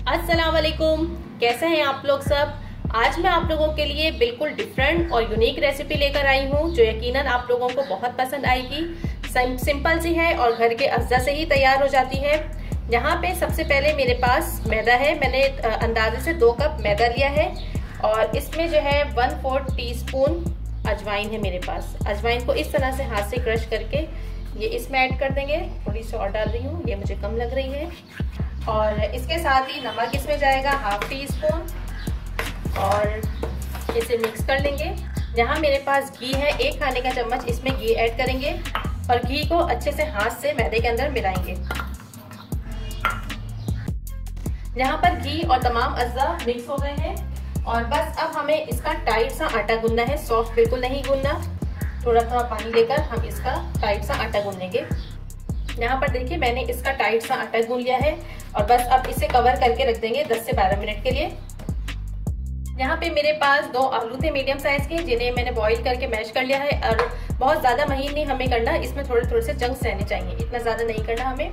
अस्सलाम वालेकुम, कैसे हैं आप लोग सब। आज मैं आप लोगों के लिए बिल्कुल डिफरेंट और यूनिक रेसिपी लेकर आई हूं जो यकीनन आप लोगों को बहुत पसंद आएगी। सिंपल सी है और घर के अज्जा से ही तैयार हो जाती है। यहाँ पे सबसे पहले मेरे पास मैदा है। मैंने अंदाजे से 2 कप मैदा लिया है और इसमें जो है 1/4 टीस्पून अजवाइन है मेरे पास। अजवाइन को इस तरह से हाथ से क्रश करके ये इसमें ऐड कर देंगे। थोड़ी सी और डाल रही हूँ, ये मुझे कम लग रही है। और इसके साथ ही नमक इसमें जाएगा 1/2 टीस्पून और इसे मिक्स कर लेंगे। यहाँ मेरे पास घी है, 1 खाने का चम्मच इसमें घी ऐड करेंगे और घी को अच्छे से हाथ से मैदे के अंदर मिलाएंगे। यहाँ पर घी और तमाम अज्जा मिक्स हो गए हैं और बस अब हमें इसका टाइट सा आटा गूंदना है। सॉफ्ट बिल्कुल नहीं गूंदना, थोड़ा थोड़ा पानी लेकर हम इसका टाइट सा आटा गूंद लेंगे। यहाँ पर देखिए मैंने इसका टाइट सा आटा गूंद लिया है और बस अब इसे कवर करके रख देंगे 10 से 12 मिनट के लिए। यहाँ पे मेरे पास 2 आलू थे मीडियम साइज के, जिन्हें मैंने बॉईल करके मैश कर लिया है। और बहुत ज्यादा महीन नहीं हमें करना, इसमें थोड़े थोड़े से चंक्स रहने चाहिए, इतना ज्यादा नहीं करना हमें।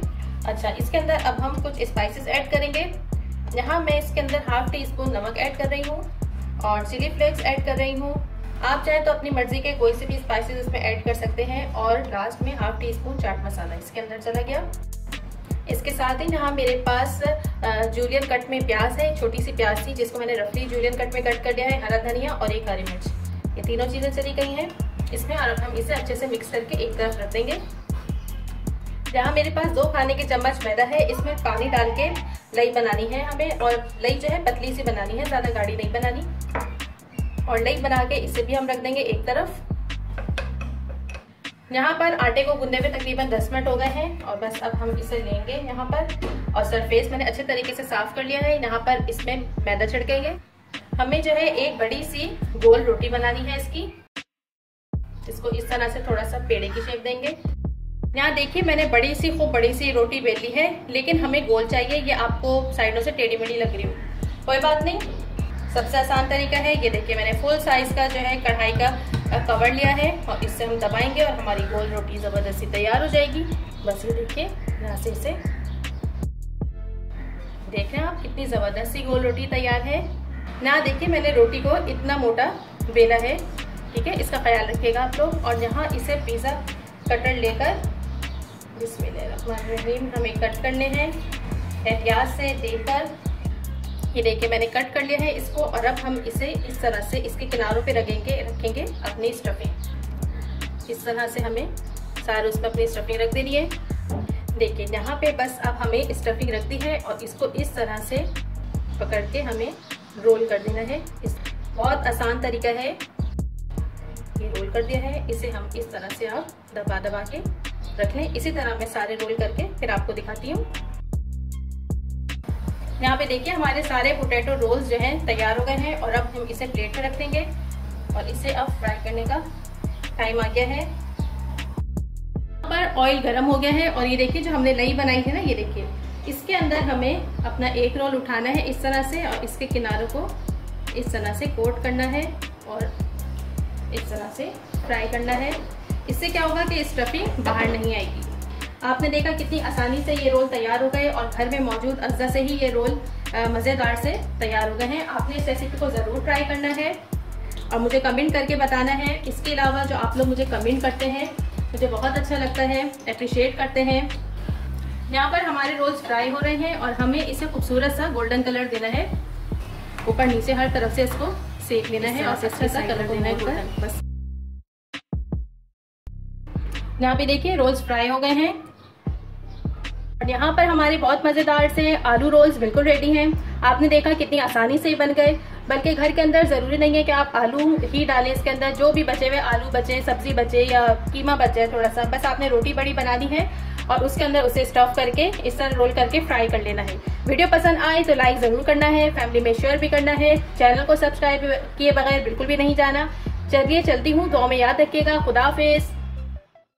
अच्छा, इसके अंदर अब हम कुछ स्पाइसेस ऐड करेंगे। यहाँ मैं इसके अंदर 1/2 टीस्पून नमक ऐड कर रही हूँ और चिली फ्लेक्स ऐड कर रही हूँ। आप चाहें तो अपनी मर्जी के कोई से भी स्पाइसेस इसमें ऐड कर सकते हैं। और लास्ट में 1/2 टीस्पून चाट मसाला इसके अंदर चला गया। इसके साथ ही यहाँ मेरे पास जूलियन कट में प्याज है, छोटी सी प्याज थी जिसको मैंने रफली जूलियन कट में कट कर दिया है। हरा धनिया और 1 हरी मिर्च, ये तीनों चीजें चली गई हैं इसमें। और अब हम इसे अच्छे से मिक्स करके एक तरफ रख देंगे। यहाँ मेरे पास 2 खाने के चम्मच मैदा है, इसमें पानी डाल के लई बनानी है हमें। और लई जो है पतली सी बनानी है, ज्यादा गाढ़ी नहीं बनानी। और लई बना के इसे भी हम रख देंगे एक तरफ। यहाँ पर आटे को गूंदे हुए तकरीबन 10 मिनट हो गए हैं और बस अब हम इसे लेंगे यहाँ पर। और सरफेस मैंने अच्छे तरीके से साफ कर लिया है। यहाँ पर इसमें मैदा छिड़केंगे। हमें जो है एक बड़ी सी गोल रोटी बनानी है इसकी। इसको इस तरह से थोड़ा सा पेड़े की शेप देंगे। यहाँ देखिए मैंने खूब बड़ी सी रोटी बेली है, लेकिन हमें गोल चाहिए। ये आपको साइडों से टेढ़ी मेढ़ी लग रही हो, कोई बात नहीं। सबसे आसान तरीका है, ये देखिए मैंने फुल साइज का जो है कढ़ाई का कवर लिया है और इससे हम दबाएंगे और हमारी गोल रोटी जबरदस्ती तैयार हो जाएगी। बस ये देखिए यहाँ से इसे देख रहे हैं आप, कितनी जबरदस्ती गोल रोटी तैयार है ना। देखिए मैंने रोटी को इतना मोटा बेला है, ठीक है, इसका ख्याल रखिएगा आप लोग। और यहाँ इसे पिज्जा कटर लेकर बिस्मिल्लाहिर्रहमानिर्रहीम हमें कट करने हैं एहतियात से देकर। ये देखिए मैंने कट कर लिया है इसको। और अब हम इसे इस तरह से इसके किनारों पे रखेंगे अपनी स्टफिंग। इस तरह से हमें सारे उसमें अपनी स्टफिंग रख देनी है। देखिए यहाँ पे बस अब हमें स्टफिंग रख दी है और इसको इस तरह से पकड़ के हमें रोल कर देना है। बहुत आसान तरीका है, ये रोल कर दिया है। इसे हम इस तरह से आप दबा दबा के रख लें। इसी तरह मैं सारे रोल करके फिर आपको दिखाती हूँ। यहाँ पे देखिए हमारे सारे पोटैटो रोल्स जो हैं तैयार हो गए हैं और अब हम इसे प्लेट में रख देंगे और इसे अब फ्राई करने का टाइम आ गया है। यहाँ पर ऑयल गर्म हो गया है और ये देखिए जो हमने लई बनाई है ना, ये देखिए इसके अंदर हमें अपना एक रोल उठाना है इस तरह से और इसके किनारों को इस तरह से कोट करना है और इस तरह से फ्राई करना है। इससे क्या होगा कि स्टफिंग बाहर नहीं आएगी। आपने देखा कितनी आसानी से ये रोल तैयार हो गए और घर में मौजूद अज्जा से ही ये रोल मज़ेदार से तैयार हो गए हैं। आपने इस रेसिपी को ज़रूर ट्राई करना है और मुझे कमेंट करके बताना है। इसके अलावा जो आप लोग मुझे कमेंट करते हैं मुझे बहुत अच्छा लगता है, अप्रिशिएट करते हैं। यहाँ पर हमारे रोल्स फ्राई हो रहे हैं और हमें इसे खूबसूरत सा गोल्डन कलर देना है। ऊपर नीचे हर तरफ से इसको सेक लेना है और अच्छा सा कलर देना है गोल्डन। बस यहाँ पे देखिए रोल्स फ्राई हो गए हैं और यहाँ पर हमारे बहुत मजेदार से आलू रोल्स बिल्कुल रेडी हैं। आपने देखा कितनी आसानी से बन गए। बल्कि घर के अंदर जरूरी नहीं है कि आप आलू ही डालें, इसके अंदर जो भी बचे हुए आलू बचे, सब्जी बचे या कीमा बचे थोड़ा सा, बस आपने रोटी बड़ी बनानी है और उसके अंदर उसे स्टफ करके इस तरह रोल करके फ्राई कर लेना है। वीडियो पसंद आए तो लाइक जरूर करना है, फैमिली में शेयर भी करना है। चैनल को सब्सक्राइब किए बगैर बिल्कुल भी नहीं जाना। चलिए चलती हूँ, दुआ में याद रखिएगा। खुदा हाफिज।